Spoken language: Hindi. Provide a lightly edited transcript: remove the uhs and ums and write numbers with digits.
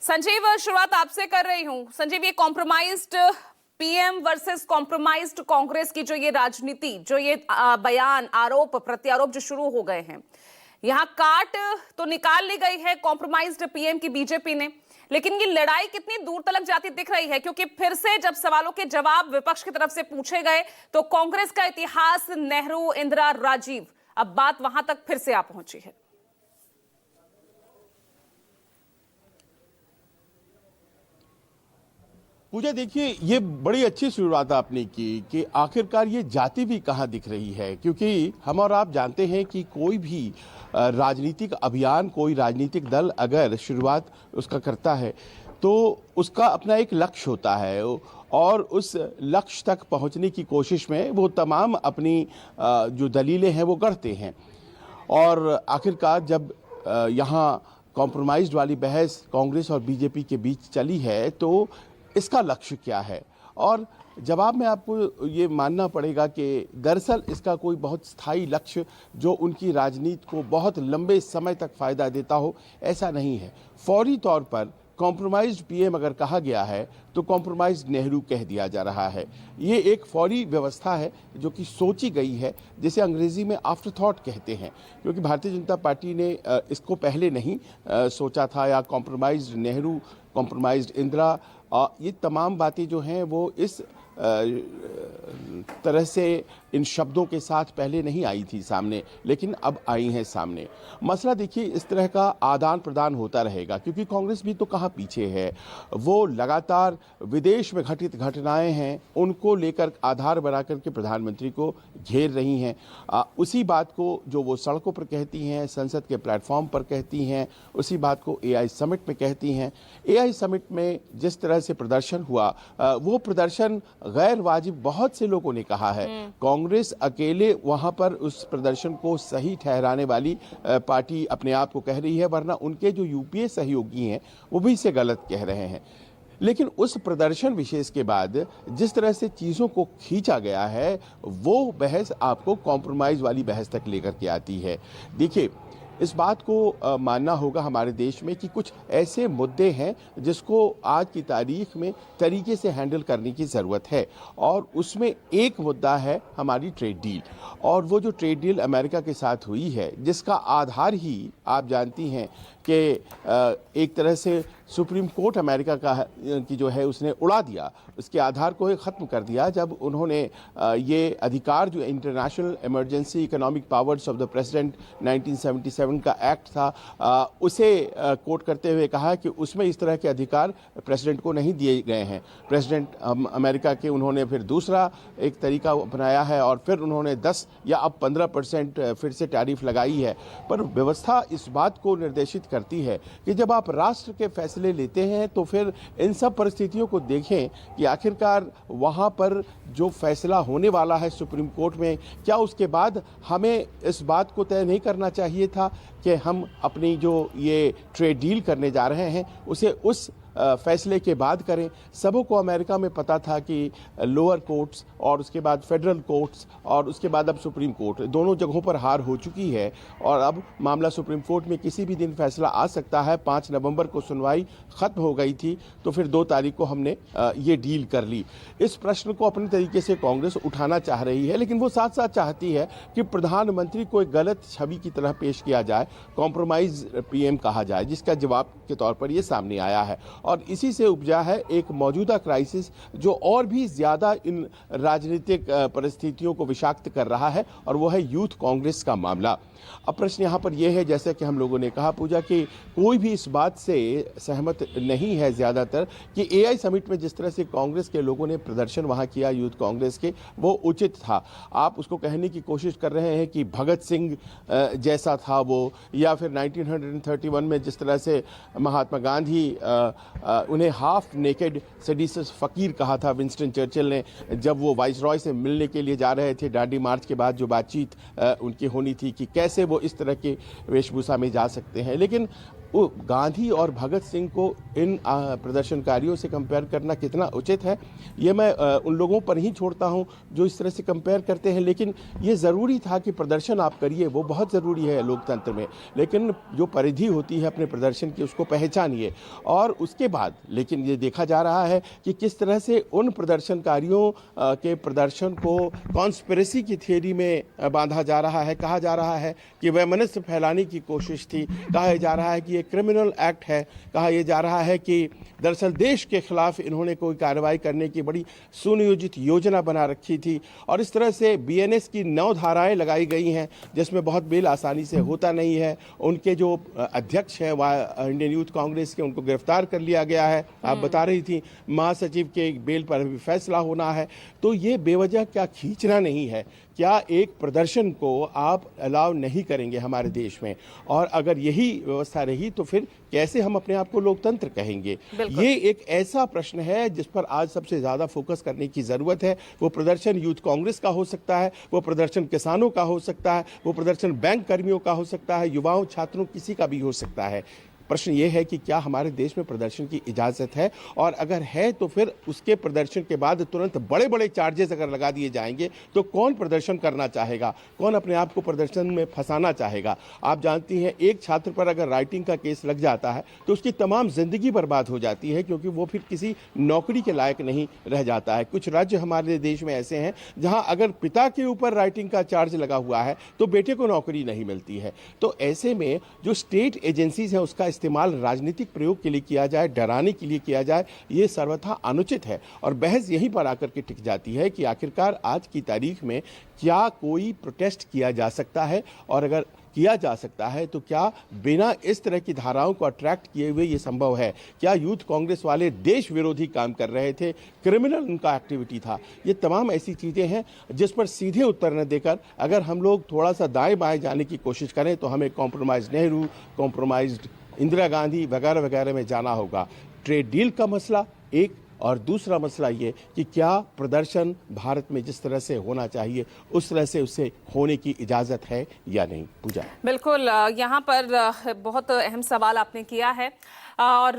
संजीव, शुरुआत आपसे कर रही हूं। संजीव, ये compromised PM versus compromised Congress की जो ये राजनीति, जो ये बयान, आरोप प्रत्यारोप जो शुरू हो गए हैं, यहां काट तो निकाल ली गई है कॉम्प्रोमाइज्ड पीएम की बीजेपी ने, लेकिन ये लड़ाई कितनी दूर तक जाती दिख रही है? क्योंकि फिर से जब सवालों के जवाब विपक्ष की तरफ से पूछे गए तो कांग्रेस का इतिहास नेहरू, इंदिरा, राजीव, अब बात वहां तक फिर से आ पहुंची है। पूजा, देखिए, ये बड़ी अच्छी शुरुआत आपने की कि आखिरकार ये जाति भी कहाँ दिख रही है। क्योंकि हम और आप जानते हैं कि कोई भी राजनीतिक अभियान, कोई राजनीतिक दल अगर शुरुआत उसका करता है तो उसका अपना एक लक्ष्य होता है और उस लक्ष्य तक पहुंचने की कोशिश में वो तमाम अपनी जो दलीलें हैं वो गढ़ते हैं। और आखिरकार जब यहाँ कॉम्प्रोमाइज़ वाली बहस कांग्रेस और बीजेपी के बीच चली है तो इसका लक्ष्य क्या है? और जवाब में आपको ये मानना पड़ेगा कि दरअसल इसका कोई बहुत स्थायी लक्ष्य जो उनकी राजनीति को बहुत लंबे समय तक फायदा देता हो, ऐसा नहीं है। फौरी तौर पर कॉम्प्रोमाइज्ड पीएम अगर कहा गया है तो कॉम्प्रोमाइज्ड नेहरू कह दिया जा रहा है। ये एक फौरी व्यवस्था है जो कि सोची गई है, जिसे अंग्रेजी में आफ्टर थॉट कहते हैं। क्योंकि भारतीय जनता पार्टी ने इसको पहले नहीं सोचा था, या कॉम्प्रोमाइज्ड नेहरू, कॉम्प्रोमाइज्ड इंदिरा, ये तमाम बातें जो हैं वो इस तरह से इन शब्दों के साथ पहले नहीं आई थी सामने, लेकिन अब आई हैं सामने। मसला देखिए, इस तरह का आदान प्रदान होता रहेगा क्योंकि कांग्रेस भी तो कहाँ पीछे है। वो लगातार विदेश में घटित घटनाएं हैं उनको लेकर आधार बना करके प्रधानमंत्री को घेर रही हैं। उसी बात को जो वो सड़कों पर कहती हैं, संसद के प्लेटफॉर्म पर कहती हैं, उसी बात को एआई समिट में कहती हैं। एआई समिट में जिस तरह से प्रदर्शन हुआ वो प्रदर्शन गैर वाजिब बहुत से लोगों ने कहा है। कांग्रेस अकेले वहां पर उस प्रदर्शन को सही ठहराने वाली पार्टी अपने आप को कह रही है, वरना उनके जो यूपीए सहयोगी हैं वो भी इसे गलत कह रहे हैं। लेकिन उस प्रदर्शन विशेष के बाद जिस तरह से चीज़ों को खींचा गया है वो बहस आपको कॉम्प्रोमाइज़ वाली बहस तक लेकर के आती है। देखिए, इस बात को मानना होगा हमारे देश में कि कुछ ऐसे मुद्दे हैं जिसको आज की तारीख में तरीके से हैंडल करने की ज़रूरत है, और उसमें एक मुद्दा है हमारी ट्रेड डील। और वो जो ट्रेड डील अमेरिका के साथ हुई है, जिसका आधार ही आप जानती हैं कि एक तरह से सुप्रीम कोर्ट अमेरिका का की जो है उसने उड़ा दिया, उसके आधार को ही ख़त्म कर दिया जब उन्होंने ये अधिकार जो international emergency economic powers of the president 1977 का एक्ट था उसे कोट करते हुए कहा कि उसमें इस तरह के अधिकार प्रेसिडेंट को नहीं दिए गए हैं। प्रेसिडेंट अमेरिका के उन्होंने फिर दूसरा एक तरीका अपनाया है और फिर उन्होंने 10 या अब 15% फिर से टैरिफ लगाई है। पर व्यवस्था इस बात को निर्देशित करती है कि जब आप राष्ट्र के फैसले लेते हैं तो फिर इन सब परिस्थितियों को देखें कि आखिरकार वहां पर जो फैसला होने वाला है सुप्रीम कोर्ट में, क्या उसके बाद हमें इस बात को तय नहीं करना चाहिए था कि हम अपनी जो ये ट्रेड डील करने जा रहे हैं उसे उस फैसले के बाद करें। सबों को अमेरिका में पता था कि लोअर कोर्ट्स और उसके बाद फेडरल कोर्ट्स और उसके बाद अब सुप्रीम कोर्ट, दोनों जगहों पर हार हो चुकी है और अब मामला सुप्रीम कोर्ट में किसी भी दिन फैसला आ सकता है। 5 नवंबर को सुनवाई खत्म हो गई थी तो फिर 2 तारीख को हमने ये डील कर ली। इस प्रश्न को अपने तरीके से कांग्रेस उठाना चाह रही है, लेकिन वो साथ साथ चाहती है कि प्रधानमंत्री को एक गलत छवि की तरह पेश किया जाए, कॉम्प्रोमाइज पीएम कहा जाए, जिसका जवाब के तौर पर ये सामने आया है। और इसी से उपजा है एक मौजूदा क्राइसिस जो और भी ज्यादा इन राजनीतिक परिस्थितियों को विषाक्त कर रहा है, और वो है यूथ कांग्रेस का मामला। अब प्रश्न यहाँ पर यह है, जैसे कि हम लोगों ने कहा पूजा, कि कोई भी इस बात से सहमत नहीं है ज़्यादातर कि एआई समिट में जिस तरह से कांग्रेस के लोगों ने प्रदर्शन वहाँ किया यूथ कांग्रेस के, वो उचित था। आप उसको कहने की कोशिश कर रहे हैं कि भगत सिंह जैसा था वो, या फिर 1931 में जिस तरह से महात्मा गांधी उन्हें हाफ नेकेड सेडिशस फकीर कहा था विंस्टन चर्चिल ने, जब वो वाइसरॉय से मिलने के लिए जा रहे थे। दांडी मार्च के बाद जो बातचीत उनकी होनी थी कि कैसे वो इस तरह के वेशभूषा में जा सकते हैं। लेकिन वो गांधी और भगत सिंह को इन प्रदर्शनकारियों से कंपेयर करना कितना उचित है, ये मैं उन लोगों पर ही छोड़ता हूं जो इस तरह से कंपेयर करते हैं। लेकिन ये ज़रूरी था कि प्रदर्शन आप करिए, वो बहुत ज़रूरी है लोकतंत्र में, लेकिन जो परिधि होती है अपने प्रदर्शन की उसको पहचानिए। और उसके बाद लेकिन ये देखा जा रहा है कि किस तरह से उन प्रदर्शनकारियों के प्रदर्शन को कॉन्स्पिरेसी की थियरी में बांधा जा रहा है। कहा जा रहा है कि वैमनस्य फैलाने की कोशिश थी, कहा जा रहा है कि ये क्रिमिनल एक्ट है, कहा यह जा रहा है कि दरअसल देश के खिलाफ इन्होंने कोई कार्रवाई करने की बड़ी सुनियोजित योजना बना रखी थी। और इस तरह से बीएनएस की 9 धाराएं लगाई गई हैं जिसमें बहुत बेल आसानी से होता नहीं है। उनके जो अध्यक्ष हैं वह इंडियन यूथ कांग्रेस के, उनको गिरफ्तार कर लिया गया है। आप बता रही थी महासचिव के बेल पर भी फैसला होना है। तो ये बेवजह क्या खींचना नहीं है? क्या एक प्रदर्शन को आप अलाउ नहीं करेंगे हमारे देश में? और अगर यही व्यवस्था रही तो फिर कैसे हम अपने आप को लोकतंत्र कहेंगे? ये एक ऐसा प्रश्न है जिस पर आज सबसे ज्यादा फोकस करने की जरूरत है। वो प्रदर्शन यूथ कांग्रेस का हो सकता है, वो प्रदर्शन किसानों का हो सकता है, वो प्रदर्शन बैंक कर्मियों का हो सकता है, युवाओं छात्रों किसी का भी हो सकता है। प्रश्न ये है कि क्या हमारे देश में प्रदर्शन की इजाजत है, और अगर है तो फिर उसके प्रदर्शन के बाद तुरंत बड़े बड़े चार्जेस अगर लगा दिए जाएंगे तो कौन प्रदर्शन करना चाहेगा, कौन अपने आप को प्रदर्शन में फंसाना चाहेगा? आप जानती हैं एक छात्र पर अगर राइटिंग का केस लग जाता है तो उसकी तमाम जिंदगी बर्बाद हो जाती है, क्योंकि वो फिर किसी नौकरी के लायक नहीं रह जाता है। कुछ राज्य हमारे देश में ऐसे हैं जहां अगर पिता के ऊपर राइटिंग का चार्ज लगा हुआ है तो बेटे को नौकरी नहीं मिलती है। तो ऐसे में जो स्टेट एजेंसीज हैं उसका इस्तेमाल राजनीतिक प्रयोग के लिए किया जाए, डराने के लिए किया जाए, ये सर्वथा अनुचित है। और बहस यहीं पर आकर के टिक जाती है कि आखिरकार आज की तारीख में क्या कोई प्रोटेस्ट किया जा सकता है, और अगर किया जा सकता है तो क्या बिना इस तरह की धाराओं को अट्रैक्ट किए हुए ये संभव है? क्या यूथ कांग्रेस वाले देश विरोधी काम कर रहे थे, क्रिमिनल उनका एक्टिविटी था? ये तमाम ऐसी चीजें हैं जिस पर सीधे उत्तर न देकर अगर हम लोग थोड़ा सा दाएं बाएं जाने की कोशिश करें तो हमें कॉम्प्रोमाइज नेहरू, कॉम्प्रोमाइज्ड इंदिरा गांधी वगैरह वगैरह में जाना होगा। ट्रेड डील का मसला एक, और दूसरा मसला ये कि क्या प्रदर्शन भारत में जिस तरह से होना चाहिए उस तरह से उससे होने की इजाजत है या नहीं? पूजा। बिल्कुल, यहाँ पर बहुत अहम सवाल आपने किया है। और